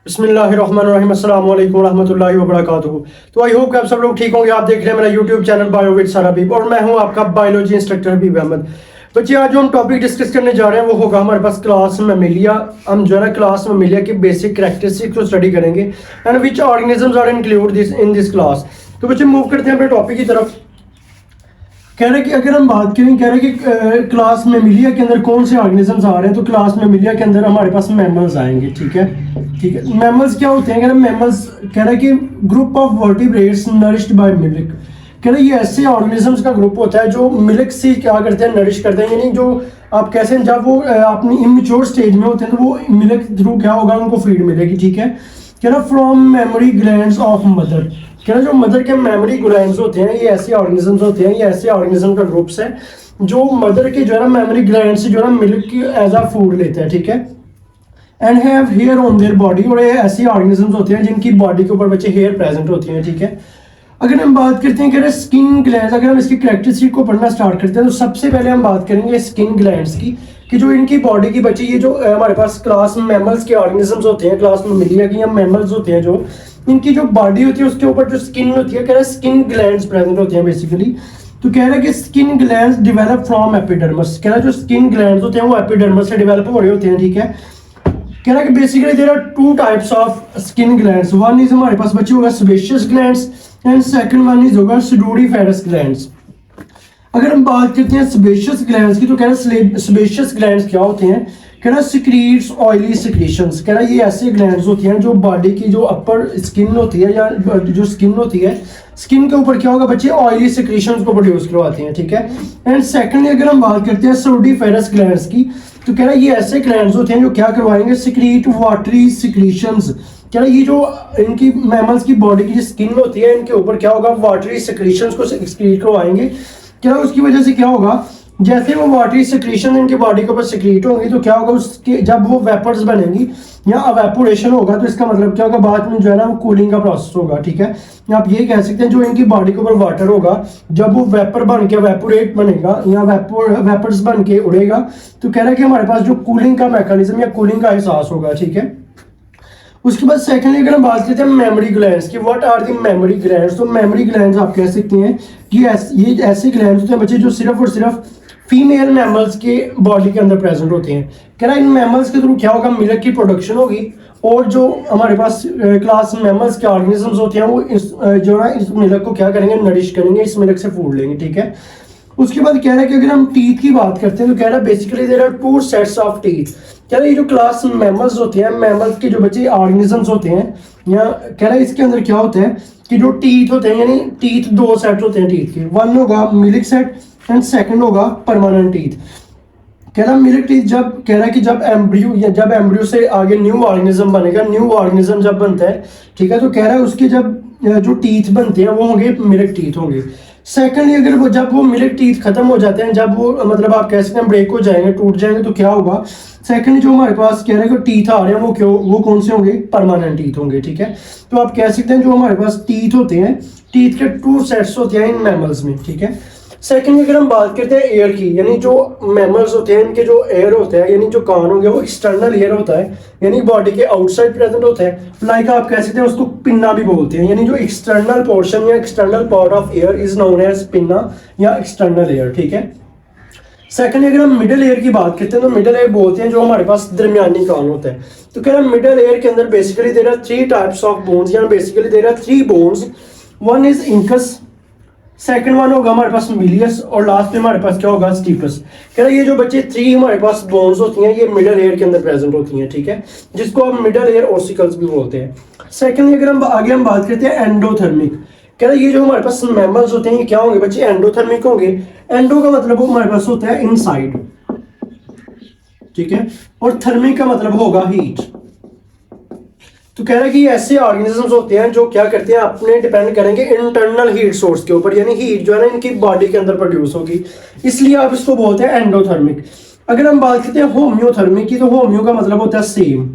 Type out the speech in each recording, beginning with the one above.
बिस्मिल्लाहिर्रहमानिर्रहीम अस्सलाम वालेकुम रहमतुल्लाहि व बरकातुहू। तो आई होप कि आप सब लोग ठीक होंगे। आप देख रहे हैं मेरा YouTube channel bio with sir Habib और मैं हूं आपका बायोलॉजी इंस्ट्रक्टर हबीब अहमद। बच्चे आज जो हम टॉपिक डिस्कस करने जा रहे हैं वो होगा हमारे पास क्लास मैमेलिया। हम जो है ना क्लास मैमेलिया की बेसिक कैरेक्टरिस्टिक्स को स्टडी करेंगे and which organisms are include this in this class. तो बच्चे मूव करते हैं अपने टॉपिक की तरफ। कह रहे कि अगर हम बात करें, कह रहे कि क्लास मैमेलिया के अंदर कौन से ऑर्गेनिजम्स आ रहे हैं, तो क्लास मैमेलिया के अंदर हमारे पास मैमल्स आएंगे। ठीक है, ठीक है। मैमल्स क्या होते हैं? कह रहे मैमल्स कह रहे कि group of vertebrates nourished by milk. कह रहे ये ऐसे ऑर्गेनिजम्स का ग्रुप होता है जो मिल्क से क्या करते हैं, नरिश करते हैं। यानी जो आप कैसे जब वो अपनी इमेच्योर स्टेज में होते हैं तो वो मिल्क थ्रू क्या होगा, उनको फीड मिलेगी। ठीक है, कह रहा from mammary glands of mother. कह रहा जो मदर के मेमोरी ग्लैंड्स होते हैं ये ऐसे ऑर्गेनिजम्स होते हैं, ये ऐसे ऑर्गेनिज्म का ग्रुप्स है जो मदर के जो है ना मेमोरी ग्लैंड से जो है ना मिल्क की एज अ फूड लेते हैं। ठीक है, and have hair on their body. और ये ऐसे ऑर्गेनिजम्स होते हैं जिनकी बॉडी के ऊपर बच्चे हेयर प्रेजेंट होती हैं। ठीक है, अगर हम बात करते हैं कह रहे स्किन ग्लैंड्स, अगर हम इसकी कैरेक्टरिस्टिक को पढ़ना स्टार्ट करते हैं तो सबसे पहले हम बात करेंगे स्किन ग्लैंड्स की, कि जो इनकी बॉडी की बच्चे ये जो हमारे पास क्लास मैमल्स के ऑर्गेनिजम्स होते हैं, क्लास मैमेलिया की या मैमल्स होते हैं, जो इनकी जो बॉडी होती है उसके ऊपर जो स्किन होती है, कह रहे स्किन ग्लैंड्स प्रेजेंट होते हैं बेसिकली। तो कह रहा है कि skin glands develop from epidermis. कह रहा है जो स्किन ग्लैंड्स होते हैं वो एपिडर्मिस से डेवलप हो रहे होते हैं। ठीक है, कह रहा है कि basically there are two types of skin glands. One is हमारे पास बच्चे होगा sebaceous glands and second one is होगा सुडोरीफेरस ग्लैंड्स। अगर हम बात करते हैं सेबेशियस ग्लैंड्स की, तो कह रहा है सेबेशियस ग्लैंड्स क्या होते हैं? कह रहा सिक्रीट्स ऑयली सिक्रीशंस। कह रहा ये ऐसे ग्लैंड्स होती हैं जो बॉडी की जो अपर स्किन होती है या जो स्किन होती है, स्किन के ऊपर क्या होगा बच्चे, ऑयली सिक्रीशंस को प्रोड्यूस करवाते हैं। ठीक है, एंड सेकंडली अगर हम बात करते हैं सुडोरीफेरस ग्लैंड्स की, तो कह रहा है ये ऐसे ग्लैंड्स होते हैं जो क्या करवाएंगे, सिक्रीट वाटरी सिक्रीशंस। कह रहा है ये जो इनकी मैमल्स की बॉडी की स्किन होती है इनके ऊपर क्या होगा, वाटरी सिक्रीशंस को सिक्रीट करवाएंगे। क्या उसकी वजह से क्या होगा, जैसे वो वाटरी सिक्रीशन इनकी बॉडी के ऊपर सिक्रीट होंगी तो क्या होगा, उसके जब वो वेपर्स बनेंगी या अवेपोरेशन होगा तो इसका मतलब क्या होगा, बाद में जो है ना वो कूलिंग का प्रोसेस होगा। ठीक है, आप ये कह सकते हैं जो इनकी बॉडी के ऊपर वाटर होगा जब वो वेपर बन के वेपोरेट बनेगा या वेपर्स बन के उड़ेगा तो कह रहा है कि हमारे पास जो कूलिंग का मैकेनिज्म या कूलिंग का एहसास होगा। ठीक है, उसके बाद सेकंडली अगर हम बात करते हैं मेमोरी ग्लैंड्स की, what are the mammary glands. तो मेमोरी ग्लैंड्स आप कह सकते हैं कि ये ऐसे ग्लैंड्स होते हैं बच्चे जो सिर्फ और सिर्फ फीमेल मैमल्स के बॉडी के अंदर प्रेजेंट होते हैं। कह रहा है इन मैमल्स के थ्रू क्या होगा, मिल्क की प्रोडक्शन होगी और जो हमारे पास क्लास मैमल्स के ऑर्गेनिजम्स होते हैं वो इस जो है इस मिल्क को क्या करेंगे, नरिश करेंगे, इस मिल्क से फूड लेंगे। ठीक है, उसके बाद कह रहा है कि अगर हम टीथ की बात करते हैं तो कह रहा है basically there are two sets of teeth. कह रहा है ये जो क्लास मैमल्स होते हैं, मैमल्स के जो बच्चे ऑर्गेनिजम्स होते हैं, या कह रहा है इसके अंदर क्या होता है कि जो टीथ होते हैं, यानी टीथ दो सेट होते हैं टीथ के, वन होगा मिल्क सेट एंड सेकंड होगा परमानेंट टीथ। कह रहा मिल्क टीथ जब कह रहा है कि जब एम्ब्रियो से आगे न्यू ऑर्गेनिज्म बनेगा, न्यू ऑर्गेनिज्म जब बनता है, ठीक है, तो कह रहा है उसके जब जो टीथ बनते हैं वो होंगे मिल्क टीथ होंगे। सेकंडली अगर वो जब वो मिल्क टीथ खत्म हो जाते हैं, जब वो मतलब आप कह सकते हैं ब्रेक हो जाएंगे, टूट जाएंगे, तो क्या होगा, सेकंड जो हमारे पास कह रहे हैं कि टीथ आ रहे हैं वो कौन से होंगे, परमानेंट टीथ होंगे। ठीक है, तो आप कह सकते हैं जो हमारे पास टीथ होते हैं, टीथ के टू सेट्स होते हैं इन मैमल्स में। ठीक है, सेकंड अगर हम बात करते हैं एयर की, यानी जो मैमल्स होते हैं इनके जो एयर होता है, यानी जो कान होंगे वो एक्सटर्नल एयर होता है, यानी बॉडी के आउटसाइड प्रेजेंट होता है। लाइक आप कह सकते हैं उसको पिन्ना भी बोलते हैं, यानी जो एक्सटर्नल पोर्शन या external part of ear is known as pinna या एक्सटर्नल एयर। ठीक है, सेकंड अगर हम मिडिल एयर की बात करते हैं तो मिडिल एयर बोलते हैं जो हमारे पास दरमियानी कान होता है। तो कह रहा है मिडिल एयर के अंदर basically there are three types of bones, या basically there are three bones. One is incus, second one होगा हमारे पास मिलियस और लास्ट में हमारे पास क्या होगा, स्टीपस। कह रहा है ये जो बच्चे थ्री हमारे पास बोन्स होती हैं ये मिडिल एयर के अंदर प्रेजेंट होती हैं। ठीक है, जिसको आप मिडिल एयर ऑसिकल्स भी बोलते हैं। सेकंडली अगर हम आगे बात करते हैं एंडोथर्मिक। कह रहा है ये जो हमारे पास मैमल्स होते हैं ये क्या होंगे बच्चे, एंडोथर्मिक होंगे। एंडो का मतलब वो हमारे पास होता है इनसाइड, ठीक है, और थर्मिक का मतलब होगा हीट। तो कह रहा है कि ऐसे ऑर्गेनिजम्स होते हैं जो क्या करते हैं, अपने डिपेंड करेंगे इंटरनल हीट सोर्स के ऊपर, यानी हीट जो है ना इनकी बॉडी के अंदर प्रोड्यूस होगी, इसलिए आप इसको बोलते हैं एंडोथर्मिक। अगर हम बात करते हैं होम्योथर्मिक की, तो होम्यो का मतलब होता है सेम।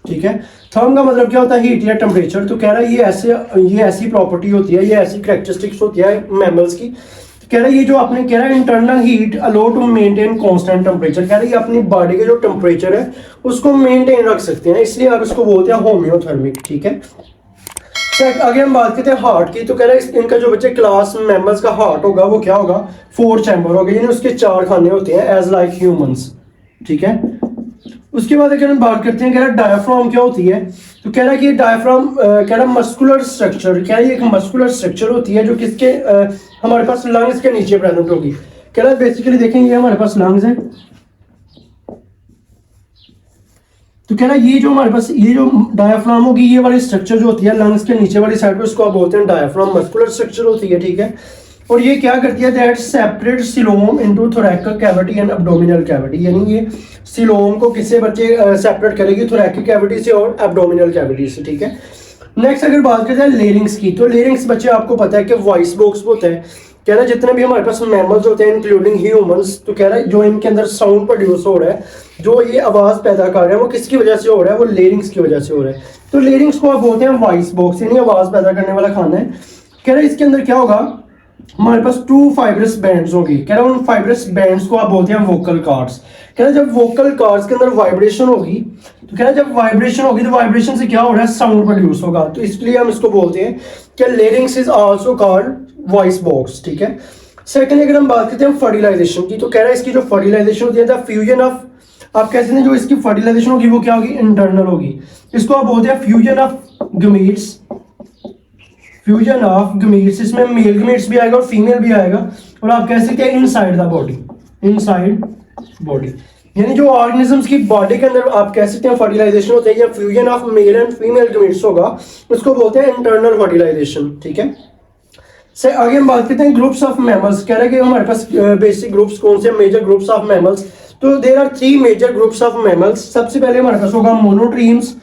ठीक है, थर्म का मतलब क्या होता है, हीट या टेम्परेचर। तो कह रहा है ये ऐसी प्रॉपर्टी होती है, ये ऐसी कैरेक्टरिस्टिक्स होती है मैमल्स की। कह रहा है ये जो आपने कह रहा है internal heat allow to maintain constant temperature, कह रहा है ये अपनी बॉडी के जो टेम्परेचर है उसको मेंटेन रख सकते हैं, इसलिए आप इसको बोलते हैं होम्योथर्मिक। ठीक है, आगे हम बात करते हैं हार्ट की। तो कह रहा है इनका जो बच्चे क्लास मेंबर्स का हार्ट होगा वो क्या होगा, 4 चैम्बर होगा, यानी उसके 4 खाने होते हैं एज लाइक ह्यूमंस। ठीक है, उसके बाद अगर हम बात करते हैं कह रहा है डायफ्राम क्या होती है, तो कह रहा है कि डायफ्राम कह रहा है मस्कुलर स्ट्रक्चर, कह रहा है एक मस्कुलर स्ट्रक्चर होती है जो किसके हमारे पास लंग्स के नीचे प्रेजेंट होगी। कह रहा है बेसिकली देखेंगे हमारे पास लंग्स है, तो कह रहा है ये जो हमारे पास ये जो डायफ्राम होगी, ये वाली स्ट्रक्चर जो होती है लंग्स के नीचे वाली साइड पे, उसको आप बोलते हैं डायफ्राम, मस्कुलर स्ट्रक्चर होती है। ठीक है, और ये क्या करती है, that separate coelom into thoracic cavity and abdominal cavity, यानी ये सिलोम को किससे बच्चे सेपरेट करेगी, थोरैकिक कैविटी से और एब्डोमिनल कैविटी से। ठीक है, नेक्स्ट अगर बात करते हैं लेरिंग्स की, तो लेरिंग्स बच्चे आपको पता है कि वॉइस बॉक्स होता है। कह रहा है जितने भी हमारे पास मैमल्स होते हैं इंक्लूडिंग ह्यूमंस, तो कह रहा है जो इनके अंदर साउंड प्रोड्यूस हो रहा है, जो ये आवाज पैदा कर रहे हैं, वो किसकी वजह से हो रहा है, वो लेरिंग्स की वजह से हो रहा है। तो लेरिंग्स को आप बोलते हैं वॉइस बॉक्स, यानी आवाज पैदा करने वाला खाना है। कह रहा है इसके अंदर क्या होगा, हमारे पास 2 फाइब्रस बैंड्स होगी। कह रहा है उन फाइब्रस बैंड्स को आप बोलते हैं वोकल कॉर्ड्स। कह रहा है जब वोकल कॉर्ड्स के अंदर वाइब्रेशन होगी, तो कह रहा है जब वाइब्रेशन होगी तो वाइब्रेशन से क्या हो रहा है, साउंड प्रोड्यूस होगा, तो इसलिए हम इसको बोलते हैं कि larynx is also called voice box. ठीक है, सेकेंडली अगर हम बात करते हैं फर्टिलाइजेशन की, तो कह रहा है इसकी जो फर्टिलाइजेशन होती है द फ्यूजन ऑफ, आप कह सकते हैं जो इसकी फर्टिलाइजेशन होगी वो क्या होगी, इंटरनल होगी। इसको आप बोलते हैं fusion of gametes, fusion of gametes, इसमें मेल गमीट्स भी आएगा और फीमेल भी आएगा, और आप कह सकते हैं inside the body, inside body, यानी जो ऑर्गेनिजम्स की बॉडी के अंदर आप कह सकते हैं फर्टिलाइजेशन होता है या fusion of male and female gametes होगा, उसको बोलते हैं इंटरनल फर्टिलाइजेशन। ठीक है, से आगे हम बात करते हैं ग्रुप्स ऑफ मैमल्स। कह रहे हैं कि हमारे पास बेसिक ग्रुप्स कौन से, मेजर ग्रुप्स ऑफ मैमल्स, तो there are 3 major groups of mammals. सबसे पहले हमारे पास होगा मोनोट्रीम्स,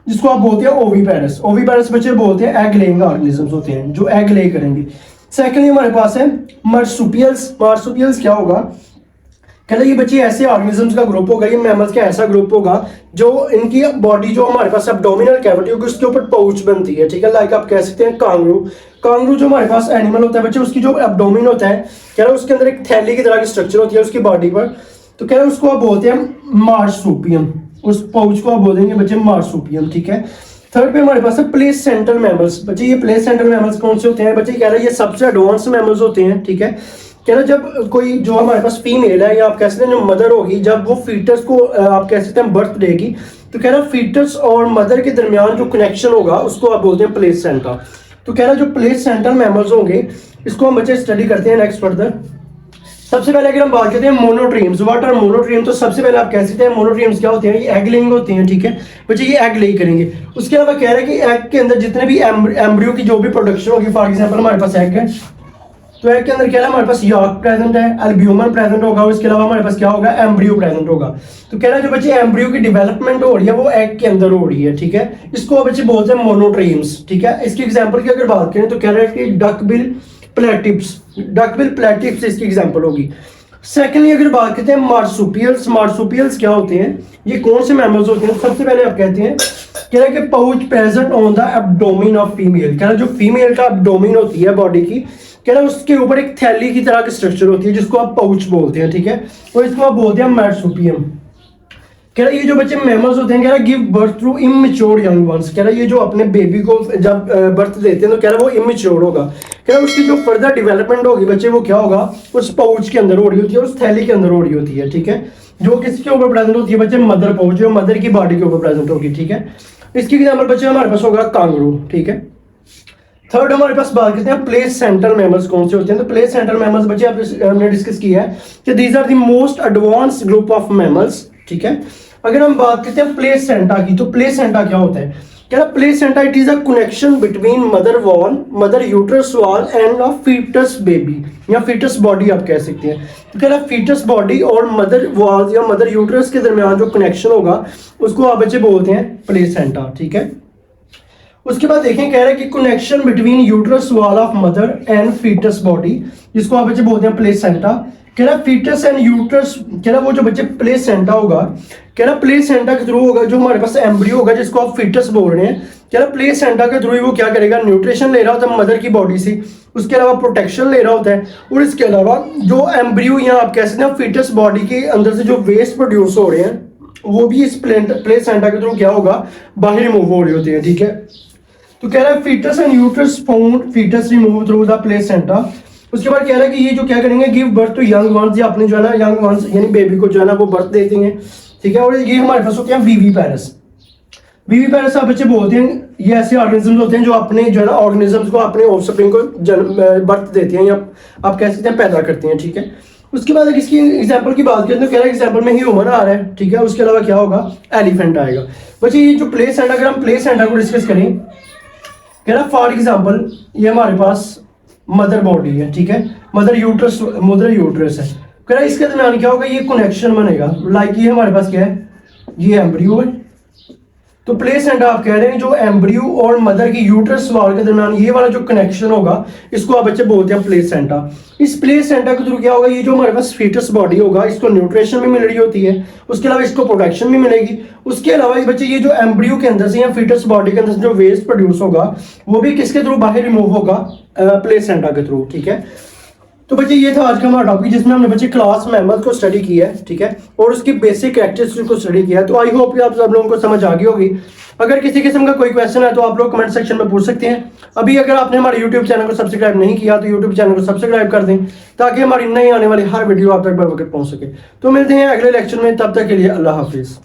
जिसको आप बोलते हैं ओविपेरस। ओविपेरस बच्चे बोलते हैं एग लेइंग ऑर्गेनिजम्स होते हैं जो एग ले करेंगे। सेकेंडली हमारे पास है मार्सुपियल्स। मार्सुपियल्स क्या होगा, कहते हैं ये बच्चे ऐसे ऑर्गेनिजम्स का ग्रुप होगा, ये मैमल्स का ऐसा ग्रुप होगा जो इनकी बॉडी जो हमारे पास एब्डोमिनल कैविटी होगी उसके ऊपर पाउच बनती है। ठीक है, लाइक आप कह सकते हैं कांगरू। कांगरू जो हमारे पास एनिमल होता है बच्चे, उसकी जो एब्डोमिन होता है, कह रहा है उसके अंदर एक थैली की तरह की स्ट्रक्चर होती है उसकी बॉडी पर, तो कह रहा है उसको आप बोलते हैं मार्सुपियम, उस पाउच को आप बोलेंगे बच्चे मार्सुपियम। ठीक है, थर्ड पे हमारे पास है प्लेसेंटल मैमल्स। बच्चे ये प्लेसेंटल मैमल्स कौन से होते हैं, बच्चे कह रहे हैं ये सबसे एडवांस मैमल्स होते हैं। ठीक है, कह रहा जब कोई जो हमारे पास फीमेल है या आप कह सकते हैं जो मदर होगी, जब वो फीटस को आप कह सकते हैं बर्थ देगी, तो कह रहा फीटस और मदर के दरमियान जो कनेक्शन होगा उसको आप बोलते हैं प्लेसेंटा। तो कह रहा जो प्लेसेंटल मैमल्स होंगे इसको हम बच्चे स्टडी करते हैं नेक्स्ट फर्दर। सबसे पहले अगर हम बात करते हैं मोनोट्रीम्स, व्हाट आर मोनोट्रीम्स, तो सबसे पहले आप कह सकते हैं मोनोट्रीम्स क्या होते हैं, ये एग लेइंग होते हैं। ठीक है बच्चे, ये एग ले करेंगे। उसके अलावा कह रहे हैं कि एग के अंदर जितने भी एम्ब्रियो की जो भी प्रोडक्शन होगी, फॉर एग्जांपल हमारे पास एग है, तो एग के अंदर क्या है, हमारे पास यॉर्क प्रेजेंट है, एल्ब्यूमन प्रेजेंट होगा, उसके अलावा हमारे पास क्या होगा, एम्ब्रियो प्रेजेंट होगा। तो कह रहा है जो बच्चे एम्ब्रियो की डेवलपमेंट हो रही है वो एग के अंदर हो रही है। ठीक है, इसको बच्चे बोलते हैं मोनोट्रीम्स। ठीक है, इसकी एग्जांपल की अगर बात करें तो कह रहा है कि डकबिल प्लेटिप्स, डकबिल प्लेटिप्स इसकी एग्जांपल होगी। सेकेंडली अगर बात करते हैं मार्सुपियल्स, मार्सुपियल्स क्या होते हैं, ये कौन से मैमल्स होते हैं, सबसे पहले आप कहते हैं कह रहा है कि pouch present on the abdomen of female. कह रहा है जो फीमेल का एब्डोमेन होती है बॉडी की, कह रहा है उसके ऊपर एक थैली की तरह की स्ट्रक्चर होती है जिसको आप पाउच बोलते हैं। ठीक है, और इसको आप बोलते हैं मार्सुपियम। कह रहा है ये जो बच्चे मैमल्स होते हैं, कह रहा है give birth through immature young ones. कह रहा है ये जो अपने बेबी को जब बर्थ देते हैं तो कह रहा है वो इमेच्योर होगा। कह रहा है उसकी जो फर्दर डेवलपमेंट होगी बच्चे वो क्या होगा, उस पाउच के अंदर हो रही होती है, उस थैली के अंदर हो रही होती है। ठीक है, जो किसके ऊपर प्रेजेंट होती है बच्चे, मदर पाउच, जो मदर की बॉडी के ऊपर प्रेजेंट होगी। ठीक है, इसकी एग्जाम्पल बच्चे हमारे पास होगा कांगरू। ठीक है, थर्ड हमारे पास बात करते हैं प्लेसेंटल मैमल्स कौन से होते हैं। तो प्लेसेंटल मैमल्स बच्चे हमने डिस्कस किया है कि these are the most advanced group of mammals. ठीक है, अगर हम बात करते हैं प्लेसेंटा की, तो प्लेसेंटा क्या होता है, क्या placenta it is a connection between mother wall, mother uterus wall and a foetus baby या फीटस बॉडी आप कह सकते हैं। तो कह रहा फीटस बॉडी और मदर वॉल या मदर यूट्रस के दरमियान जो कनेक्शन होगा उसको आप बच्चे बोलते हैं प्लेसेंटा। ठीक है, उसके बाद देखें कह रहा है कि connection between uterus wall of mother and foetus body, जिसको आप बच्चे बोलते हैं प्लेसेंटा। कह रहा फीटस एंड यूट्रस, कह रहा वो जो बच्चे प्लेसेंटा होगा, कह रहा प्लेसेंटा के थ्रू होगा, जो हमारे पास एम्ब्रियो होगा जिसको आप फीटस बोल रहे हैं, कह रहा प्लेसेंटा के थ्रू ही वो क्या करेगा, न्यूट्रिशन ले रहा होता है मदर की बॉडी से, उसके अलावा प्रोटेक्शन ले रहा होता है, और इसके अलावा जो एम्ब्रियो या आप कह सकते हैं फीटस बॉडी के अंदर से जो वेस्ट प्रोड्यूस हो रहे हैं वो भी इस प्लेसेंटा के थ्रू क्या होगा, बाहर रिमूव हो रहे होते हैं। ठीक है, तो कह रहा है foetus and uterus found foetus remove through the placenta. उसके बाद कह रहा है कि ये जो क्या करेंगे, give birth to young ones, ये अपने जो है ना यंग वंस यानी बेबी को जो है ना वो बर्थ देते हैं। ठीक है, और ये हमारे पास होते हैं वीवी पैरस। वीवी पैरस आप बच्चे बोलते हैं, ये ऐसे ऑर्गेनिज्म होते हैं जो अपने जो है ना ऑर्गेनिजम्स को, अपने ऑफस्प्रिंग को बर्थ देते हैं या आप कह सकते हैं पैदा करते हैं। ठीक है, उसके बाद अगर इसकी एग्जांपल की बात करें तो कह रहा है एग्जांपल में ह्यूमन आ रहा है। ठीक है, उसके अलावा क्या होगा, एलिफेंट आएगा। बच्चे ये जो प्लेसेंटा, अगर हम प्लेसेंटा को डिस्कस करें, कह रहा फॉर एग्जांपल ये हमारे पास मदर बॉडी है। ठीक है, मदर यूट्रस है। कह रहा है इसके दरमियान क्या होगा, ये कनेक्शन बनेगा। लाइक ये हमारे पास क्या है, ये एम्ब्रियो है, तो प्लेसेंटा आप कह रहे हैं जो एम्ब्रियो और मदर की यूट्रस वॉल के दरमियान ये वाला जो कनेक्शन होगा इसको आप बच्चे बोलते हैं प्लेसेंटा। इस प्लेसेंटा के थ्रू क्या होगा, ये जो हमारे पास फीटस बॉडी होगा इसको न्यूट्रिशन भी मिल रही होती है, उसके अलावा इसको प्रोटेक्शन भी मिलेगी। उसके अलावा ये बच्चे ये जो एम्ब्रियो के अंदर से या फीटस बॉडी के अंदर से जो वेस्ट प्रोड्यूस होगा वो भी किसके थ्रू बाहर रिमूव होगा, प्लेसेंटा के थ्रू। ठीक है, तो बच्चे ये था आज का हमारा टॉपिक जिसमें हमने बच्चे क्लास मैमथ को स्टडी किया है। ठीक है, और उसकी बेसिक कैरेक्टरिस्टिक्स को स्टडी किया है। तो आई होप कि आप सब लोगों को समझ आ गई होगी। अगर किसी किस्म का कोई क्वेश्चन है तो आप लोग कमेंट सेक्शन में पूछ सकते हैं। अभी अगर आपने हमारे यूट्यूब चैनल को सब्सक्राइब नहीं किया तो यूट्यूब चैनल को सब्सक्राइब कर दें ताकि हमारी नई आने वाली हर वीडियो आप तक बर वक्त पहुंच सके। तो मिलते हैं अगले लेक्चर में, तब तक के लिए अल्लाह हाफिज़।